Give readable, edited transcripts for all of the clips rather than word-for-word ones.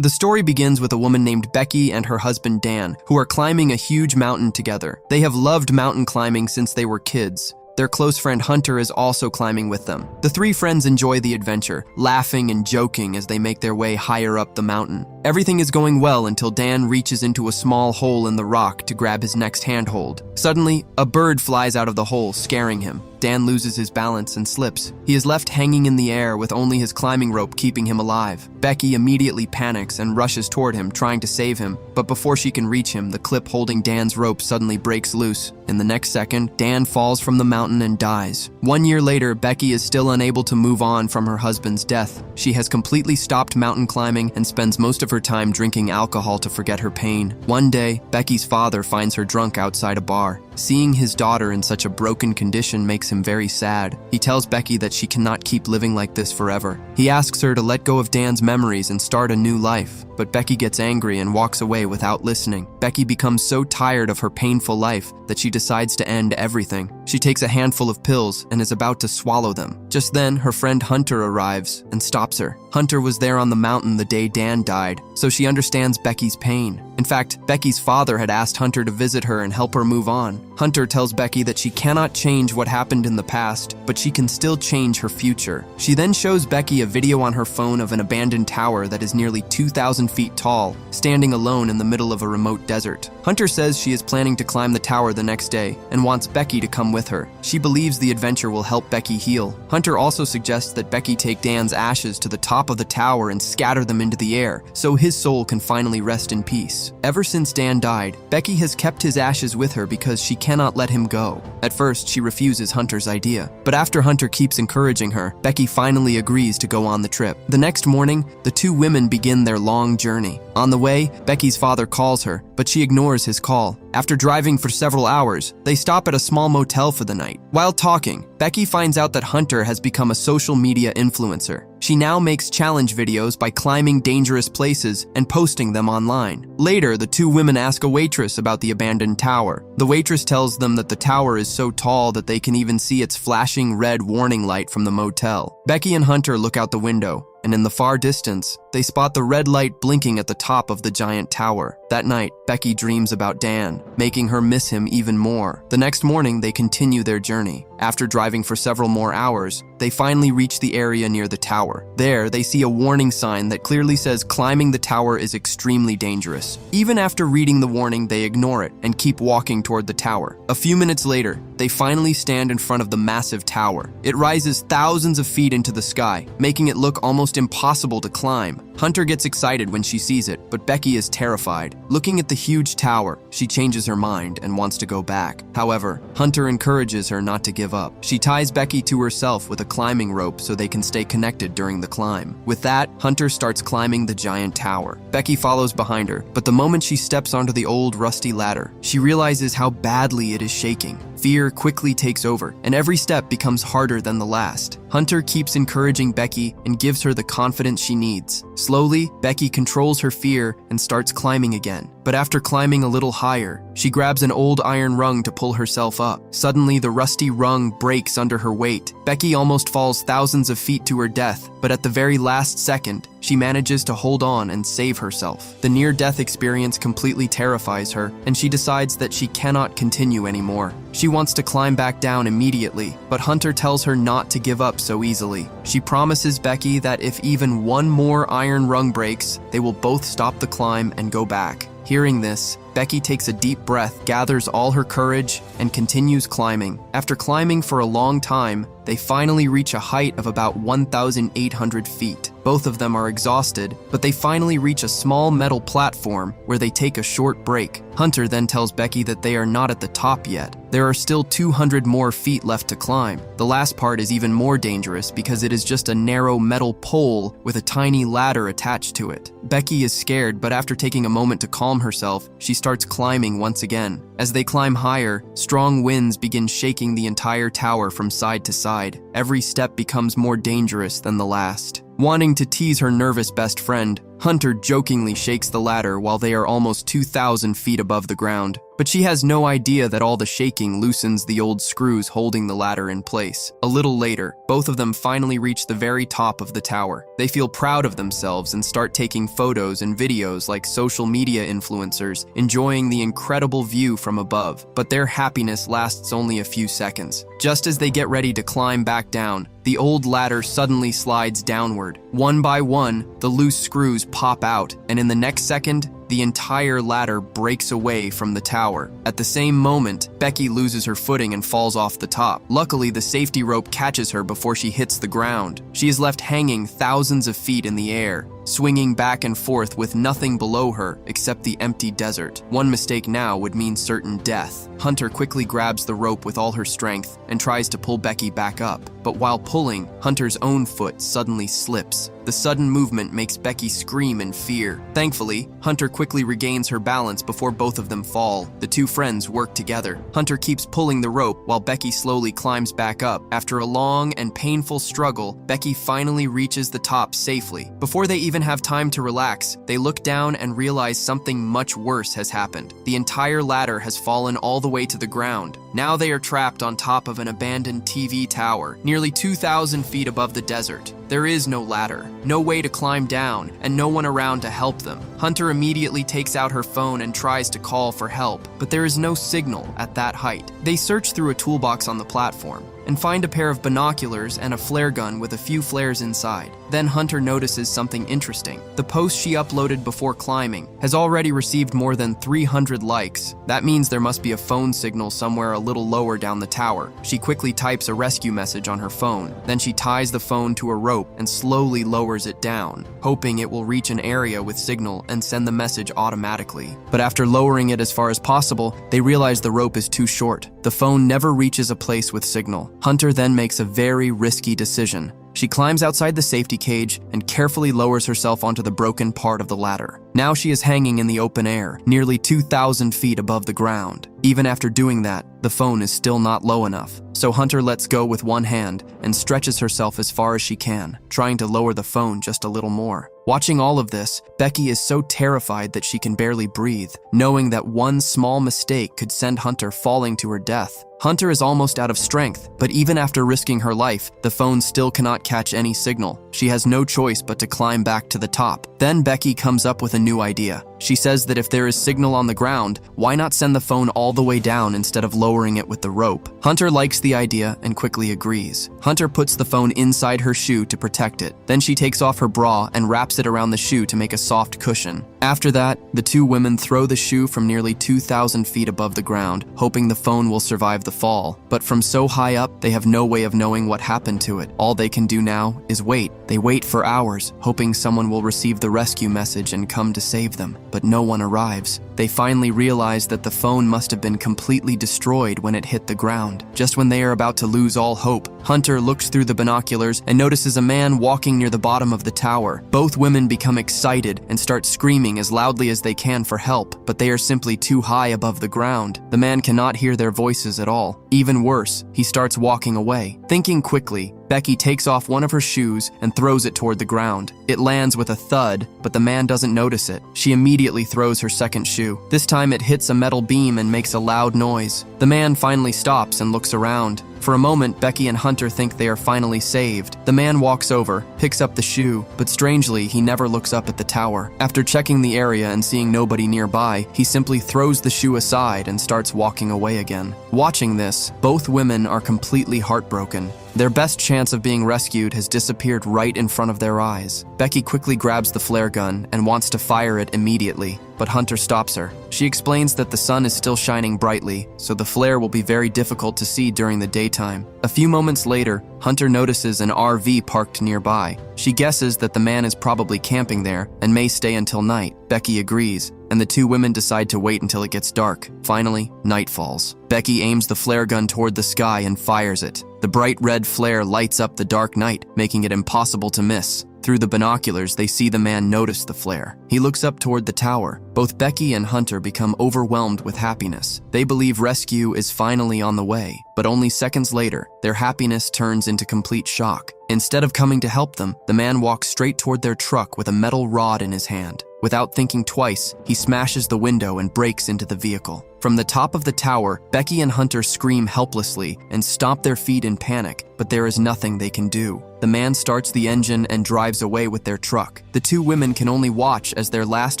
The story begins with a woman named Becky and her husband Dan, who are climbing a huge mountain together. They have loved mountain climbing since they were kids. Their close friend Hunter is also climbing with them. The three friends enjoy the adventure, laughing and joking as they make their way higher up the mountain. Everything is going well until Dan reaches into a small hole in the rock to grab his next handhold. Suddenly, a bird flies out of the hole, scaring him. Dan loses his balance and slips. He is left hanging in the air with only his climbing rope keeping him alive. Becky immediately panics and rushes toward him, trying to save him, but before she can reach him, the clip holding Dan's rope suddenly breaks loose. In the next second, Dan falls from the mountain and dies. 1 year later, Becky is still unable to move on from her husband's death. She has completely stopped mountain climbing and spends most of her time drinking alcohol to forget her pain. One day, Becky's father finds her drunk outside a bar. Seeing his daughter in such a broken condition makes him very sad. He tells Becky that she cannot keep living like this forever. He asks her to let go of Dan's memories and start a new life, but Becky gets angry and walks away without listening. Becky becomes so tired of her painful life that she decides to end everything. She takes a handful of pills and is about to swallow them. Just then, her friend Hunter arrives and stops her. Hunter was there on the mountain the day Dan died, so she understands Becky's pain. In fact, Becky's father had asked Hunter to visit her and help her move on. Hunter tells Becky that she cannot change what happened in the past, but she can still change her future. She then shows Becky a video on her phone of an abandoned tower that is nearly 2,000 feet tall, standing alone in the middle of a remote desert. Hunter says she is planning to climb the tower the next day and wants Becky to come with her. She believes the adventure will help Becky heal. Hunter also suggests that Becky take Dan's ashes to the top of the tower and scatter them into the air, so his soul can finally rest in peace. Ever since Dan died, Becky has kept his ashes with her because she cannot let him go. At first, she refuses Hunter's idea, but after Hunter keeps encouraging her, Becky finally agrees to go on the trip. The next morning, the two women begin their long journey. On the way, Becky's father calls her, but she ignores his call. After driving for several hours, they stop at a small motel for the night. While talking, Becky finds out that Hunter has become a social media influencer. She now makes challenge videos by climbing dangerous places and posting them online. Later, the two women ask a waitress about the abandoned tower. The waitress tells them that the tower is so tall that they can even see its flashing red warning light from the motel. Becky and Hunter look out the window, and in the far distance, they spot the red light blinking at the top of the giant tower. That night, Becky dreams about Dan, making her miss him even more. The next morning, they continue their journey. After driving for several more hours, they finally reach the area near the tower. There, they see a warning sign that clearly says climbing the tower is extremely dangerous. Even after reading the warning, they ignore it and keep walking toward the tower. A few minutes later, they finally stand in front of the massive tower. It rises thousands of feet into the sky, making it look almost impossible to climb. Hunter gets excited when she sees it, but Becky is terrified. Looking at the huge tower, she changes her mind and wants to go back. However, Hunter encourages her not to give up. She ties Becky to herself with a climbing rope so they can stay connected during the climb. With that, Hunter starts climbing the giant tower. Becky follows behind her, but the moment she steps onto the old rusty ladder, she realizes how badly it is shaking. Fear quickly takes over, and every step becomes harder than the last. Hunter keeps encouraging Becky and gives her the confidence she needs. Slowly, Becky controls her fear and starts climbing again. But after climbing a little higher, she grabs an old iron rung to pull herself up. Suddenly, the rusty rung breaks under her weight. Becky almost falls thousands of feet to her death, but at the very last second, she manages to hold on and save herself. The near-death experience completely terrifies her, and she decides that she cannot continue anymore. She wants to climb back down immediately, but Hunter tells her not to give up so easily. She promises Becky that if even one more iron rung breaks, they will both stop the climb and go back. Hearing this, Becky takes a deep breath, gathers all her courage, and continues climbing. After climbing for a long time, they finally reach a height of about 1,800 feet. Both of them are exhausted, but they finally reach a small metal platform where they take a short break. Hunter then tells Becky that they are not at the top yet. There are still 200 more feet left to climb. The last part is even more dangerous because it is just a narrow metal pole with a tiny ladder attached to it. Becky is scared, but after taking a moment to calm herself, she starts climbing once again. As they climb higher, strong winds begin shaking the entire tower from side to side. Every step becomes more dangerous than the last. Wanting to tease her nervous best friend, Hunter jokingly shakes the ladder while they are almost 2,000 feet above the ground. But she has no idea that all the shaking loosens the old screws holding the ladder in place. A little later, both of them finally reach the very top of the tower. They feel proud of themselves and start taking photos and videos like social media influencers, enjoying the incredible view from above. But their happiness lasts only a few seconds. Just as they get ready to climb back down, the old ladder suddenly slides downward. One by one, the loose screws pop out, and in the next second, the entire ladder breaks away from the tower. At the same moment, Becky loses her footing and falls off the top. Luckily, the safety rope catches her before she hits the ground. She is left hanging thousands of feet in the air, swinging back and forth with nothing below her except the empty desert. One mistake now would mean certain death. Hunter quickly grabs the rope with all her strength and tries to pull Becky back up. But while pulling, Hunter's own foot suddenly slips. The sudden movement makes Becky scream in fear. Thankfully, Hunter quickly regains her balance before both of them fall. The two friends work together. Hunter keeps pulling the rope while Becky slowly climbs back up. After a long and painful struggle, Becky finally reaches the top safely. Before they even have time to relax, they look down and realize something much worse has happened. The entire ladder has fallen all the way to the ground. Now they are trapped on top of an abandoned TV tower, nearly 2,000 feet above the desert. There is no ladder, no way to climb down, and no one around to help them. Hunter immediately takes out her phone and tries to call for help, but there is no signal at that height. They search through a toolbox on the platform and find a pair of binoculars and a flare gun with a few flares inside. Then Hunter notices something interesting. The post she uploaded before climbing has already received more than 300 likes. That means there must be a phone signal somewhere a little lower down the tower. She quickly types a rescue message on her phone. Then she ties the phone to a rope and slowly lowers it down, hoping it will reach an area with signal and send the message automatically. But after lowering it as far as possible, they realize the rope is too short. The phone never reaches a place with signal. Hunter then makes a very risky decision. She climbs outside the safety cage and carefully lowers herself onto the broken part of the ladder. Now she is hanging in the open air, nearly 2,000 feet above the ground. Even after doing that, the phone is still not low enough. So Hunter lets go with one hand and stretches herself as far as she can, trying to lower the phone just a little more. Watching all of this, Becky is so terrified that she can barely breathe, knowing that one small mistake could send Hunter falling to her death. Hunter is almost out of strength, but even after risking her life, the phone still cannot catch any signal. She has no choice but to climb back to the top. Then Becky comes up with a new idea. She says that if there is signal on the ground, why not send the phone all the way down instead of lowering it with the rope? Hunter likes the idea and quickly agrees. Hunter puts the phone inside her shoe to protect it. Then she takes off her bra and wraps it around the shoe to make a soft cushion. After that, the two women throw the shoe from nearly 2,000 feet above the ground, hoping the phone will survive the fall. But from so high up, they have no way of knowing what happened to it. All they can do now is wait. They wait for hours, hoping someone will receive the rescue message and come to save them. But no one arrives. They finally realize that the phone must have been completely destroyed when it hit the ground. Just when they are about to lose all hope, Hunter looks through the binoculars and notices a man walking near the bottom of the tower. Both women become excited and start screaming as loudly as they can for help, but they are simply too high above the ground. The man cannot hear their voices at all. Even worse, he starts walking away. Thinking quickly, Becky takes off one of her shoes and throws it toward the ground. It lands with a thud, but the man doesn't notice it. She immediately throws her second shoe. This time it hits a metal beam and makes a loud noise. The man finally stops and looks around. For a moment, Becky and Hunter think they are finally saved. The man walks over, picks up the shoe, but strangely, he never looks up at the tower. After checking the area and seeing nobody nearby, he simply throws the shoe aside and starts walking away again. Watching this, both women are completely heartbroken. Their best chance of being rescued has disappeared right in front of their eyes. Becky quickly grabs the flare gun and wants to fire it immediately, but Hunter stops her. She explains that the sun is still shining brightly, so the flare will be very difficult to see during the daytime. A few moments later, Hunter notices an RV parked nearby. She guesses that the man is probably camping there and may stay until night. Becky agrees, and the two women decide to wait until it gets dark. Finally, night falls. Becky aims the flare gun toward the sky and fires it. The bright red flare lights up the dark night, making it impossible to miss. Through the binoculars, they see the man notice the flare. He looks up toward the tower. Both Becky and Hunter become overwhelmed with happiness. They believe rescue is finally on the way, but only seconds later, their happiness turns into complete shock. Instead of coming to help them, the man walks straight toward their truck with a metal rod in his hand. Without thinking twice, he smashes the window and breaks into the vehicle. From the top of the tower, Becky and Hunter scream helplessly and stomp their feet in panic, but there is nothing they can do. The man starts the engine and drives away with their truck. The two women can only watch as their last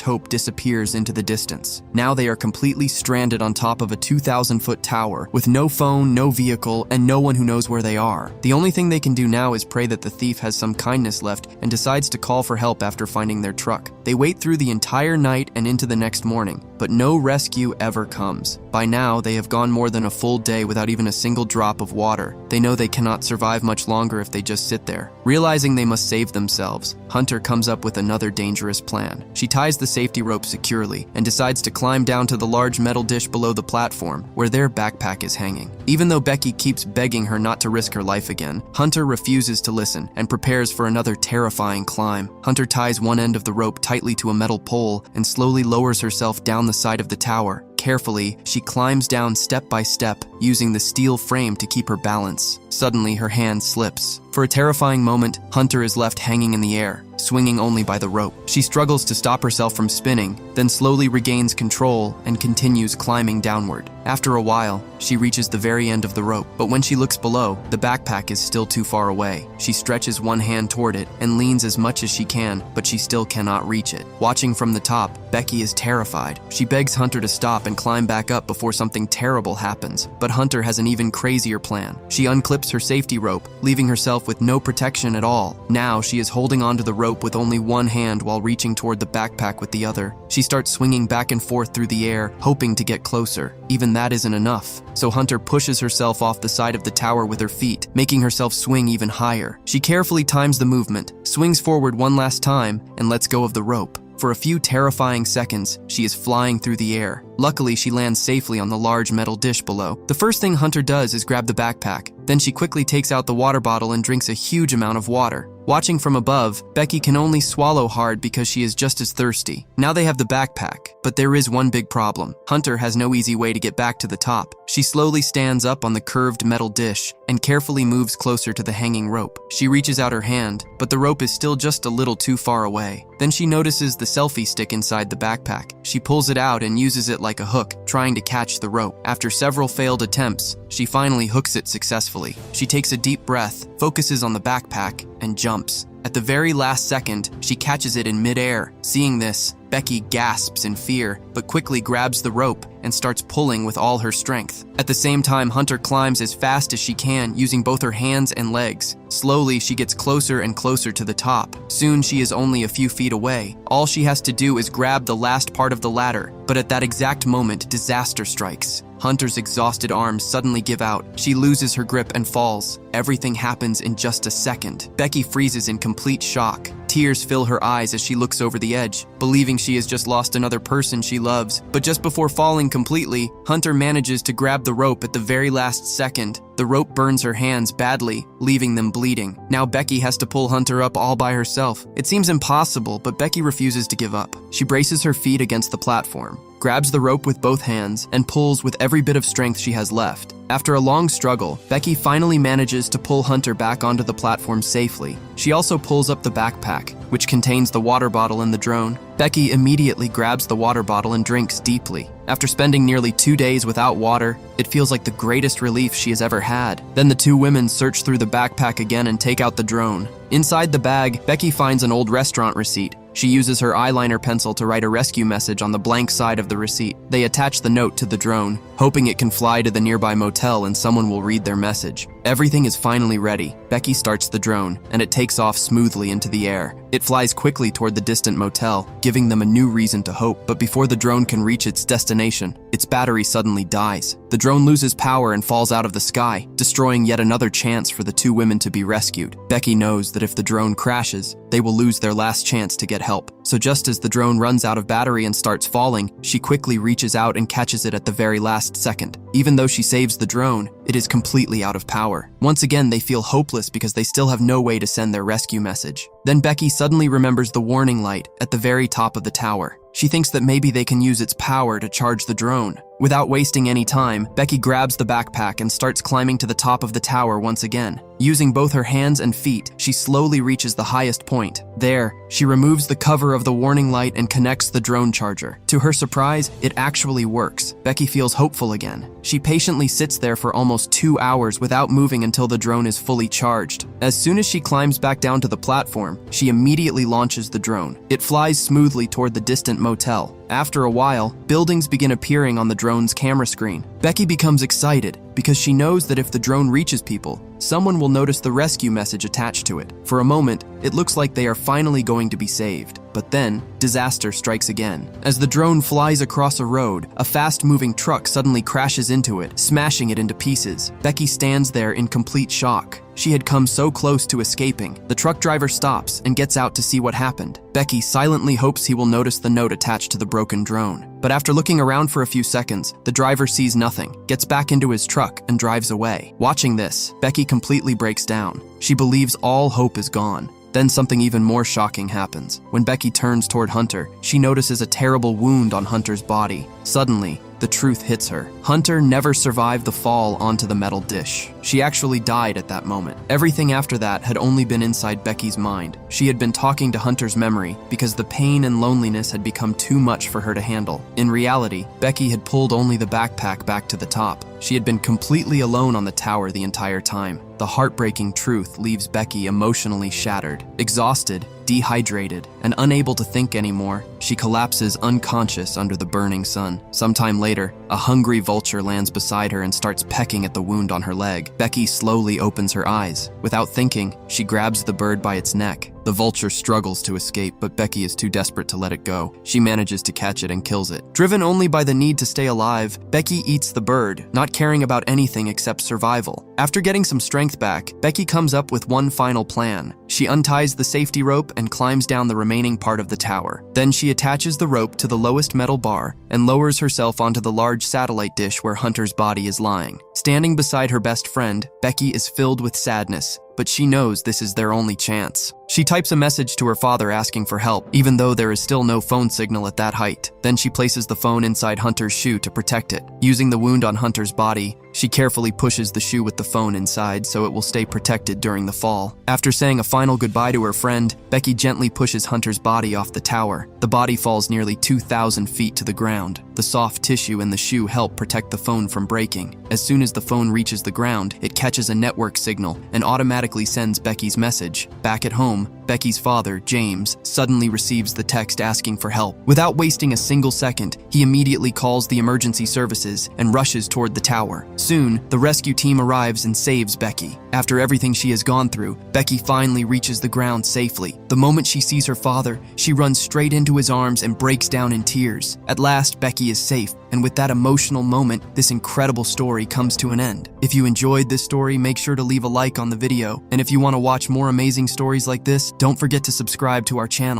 hope disappears into the distance. Now they are completely stranded on top of a 2,000-foot tower with no phone, no vehicle, and no one who knows where they are. The only thing they can do now is pray that the thief has some kindness left and decides to call for help after finding their truck. They wait through the entire night and into the next morning, but no rescue ever comes. By now, they have gone more than a full day without even a single drop of water. They know they cannot survive much longer if they just sit there. Realizing they must save themselves, Hunter comes up with another dangerous plan. She ties the safety rope securely and decides to climb down to the large metal dish below the platform where their backpack is hanging. Even though Becky keeps begging her not to risk her life again, Hunter refuses to listen and prepares for another terrifying climb. Hunter ties one end of the rope tightly to a metal pole and slowly lowers herself down the side of the tower. Carefully, she climbs down step by step, using the steel frame to keep her balance. Suddenly, her hand slips. For a terrifying moment, Hunter is left hanging in the air, swinging only by the rope. She struggles to stop herself from spinning, then slowly regains control and continues climbing downward. After a while, she reaches the very end of the rope, but when she looks below, the backpack is still too far away. She stretches one hand toward it and leans as much as she can, but she still cannot reach it. Watching from the top, Becky is terrified. She begs Hunter to stop and climb back up before something terrible happens, but Hunter has an even crazier plan. She unclips her safety rope, leaving herself with no protection at all. Now she is holding onto the rope with only one hand while reaching toward the backpack with the other. She starts swinging back and forth through the air, hoping to get closer. Even that isn't enough, so Hunter pushes herself off the side of the tower with her feet, making herself swing even higher. She carefully times the movement, swings forward one last time, and lets go of the rope. For a few terrifying seconds, she is flying through the air. Luckily, she lands safely on the large metal dish below. The first thing Hunter does is grab the backpack. Then she quickly takes out the water bottle and drinks a huge amount of water. Watching from above, Becky can only swallow hard because she is just as thirsty. Now they have the backpack, but there is one big problem. Hunter has no easy way to get back to the top. She slowly stands up on the curved metal dish and carefully moves closer to the hanging rope. She reaches out her hand, but the rope is still just a little too far away. Then she notices the selfie stick inside the backpack. She pulls it out and uses it like a hook, trying to catch the rope. After several failed attempts, she finally hooks it successfully. She takes a deep breath, focuses on the backpack, and jumps. At the very last second, she catches it in midair. Seeing this, Becky gasps in fear, but quickly grabs the rope and starts pulling with all her strength. At the same time, Hunter climbs as fast as she can, using both her hands and legs. Slowly, she gets closer and closer to the top. Soon, she is only a few feet away. All she has to do is grab the last part of the ladder, but at that exact moment, disaster strikes. Hunter's exhausted arms suddenly give out. She loses her grip and falls. Everything happens in just a second. Becky freezes in complete shock. Tears fill her eyes as she looks over the edge, believing she has just lost another person she loves. But just before falling completely, Hunter manages to grab the rope at the very last second. The rope burns her hands badly, leaving them bleeding. Now Becky has to pull Hunter up all by herself. It seems impossible, but Becky refuses to give up. She braces her feet against the platform, grabs the rope with both hands, and pulls with every bit of strength she has left. After a long struggle, Becky finally manages to pull Hunter back onto the platform safely. She also pulls up the backpack, which contains the water bottle and the drone. Becky immediately grabs the water bottle and drinks deeply. After spending nearly 2 days without water, it feels like the greatest relief she has ever had. Then the two women search through the backpack again and take out the drone. Inside the bag, Becky finds an old restaurant receipt. She uses her eyeliner pencil to write a rescue message on the blank side of the receipt. They attach the note to the drone, hoping it can fly to the nearby motel and someone will read their message. Everything is finally ready. Becky starts the drone, and it takes off smoothly into the air. It flies quickly toward the distant motel, giving them a new reason to hope. But before the drone can reach its destination, its battery suddenly dies. The drone loses power and falls out of the sky, destroying yet another chance for the two women to be rescued. Becky knows that if the drone crashes, they will lose their last chance to get help. So just as the drone runs out of battery and starts falling, she quickly reaches out and catches it at the very last second. Even though she saves the drone, it is completely out of power. Once again, they feel hopeless because they still have no way to send their rescue message. Then Becky suddenly remembers the warning light at the very top of the tower. She thinks that maybe they can use its power to charge the drone. Without wasting any time, Becky grabs the backpack and starts climbing to the top of the tower once again. Using both her hands and feet, she slowly reaches the highest point. There, she removes the cover of the warning light and connects the drone charger. To her surprise, it actually works. Becky feels hopeful again. She patiently sits there for almost 2 hours without moving until the drone is fully charged. As soon as she climbs back down to the platform, she immediately launches the drone. It flies smoothly toward the distant motel. After a while, buildings begin appearing on the drone's camera screen. Becky becomes excited because she knows that if the drone reaches people, someone will notice the rescue message attached to it. For a moment, it looks like they are finally going to be saved. But then, disaster strikes again. As the drone flies across a road, a fast-moving truck suddenly crashes into it, smashing it into pieces. Becky stands there in complete shock. She had come so close to escaping. The truck driver stops and gets out to see what happened. Becky silently hopes he will notice the note attached to the broken drone. But after looking around for a few seconds, the driver sees nothing, gets back into his truck, and drives away. Watching this, Becky completely breaks down. She believes all hope is gone. Then something even more shocking happens. When Becky turns toward Hunter, she notices a terrible wound on Hunter's body. Suddenly, the truth hits her. Hunter never survived the fall onto the metal dish. She actually died at that moment. Everything after that had only been inside Becky's mind. She had been talking to Hunter's memory because the pain and loneliness had become too much for her to handle. In reality, Becky had pulled only the backpack back to the top. She had been completely alone on the tower the entire time. The heartbreaking truth leaves Becky emotionally shattered. Exhausted, dehydrated, and unable to think anymore, she collapses unconscious under the burning sun. Sometime later, a hungry vulture lands beside her and starts pecking at the wound on her leg. Becky slowly opens her eyes. Without thinking, she grabs the bird by its neck. The vulture struggles to escape, but Becky is too desperate to let it go. She manages to catch it and kills it. Driven only by the need to stay alive, Becky eats the bird, not caring about anything except survival. After getting some strength back, Becky comes up with one final plan. She unties the safety rope and climbs down the remaining part of the tower. Then she attaches the rope to the lowest metal bar and lowers herself onto the large satellite dish where Hunter's body is lying. Standing beside her best friend, Becky is filled with sadness, but she knows this is their only chance. She types a message to her father asking for help, even though there is still no phone signal at that height. Then she places the phone inside Hunter's shoe to protect it. Using the wound on Hunter's body, she carefully pushes the shoe with the phone inside so it will stay protected during the fall. After saying a final goodbye to her friend, Becky gently pushes Hunter's body off the tower. The body falls nearly 2,000 feet to the ground. The soft tissue in the shoe help protect the phone from breaking. As soon as the phone reaches the ground, it catches a network signal and automatically sends Becky's message. Back at home, Becky's father, James, suddenly receives the text asking for help. Without wasting a single second, he immediately calls the emergency services and rushes toward the tower. Soon, the rescue team arrives and saves Becky. After everything she has gone through, Becky finally reaches the ground safely. The moment she sees her father, she runs straight into his arms and breaks down in tears. At last, Becky is safe, and with that emotional moment, this incredible story comes to an end. If you enjoyed this story, make sure to leave a like on the video, and if you want to watch more amazing stories like this, don't forget to subscribe to our channel.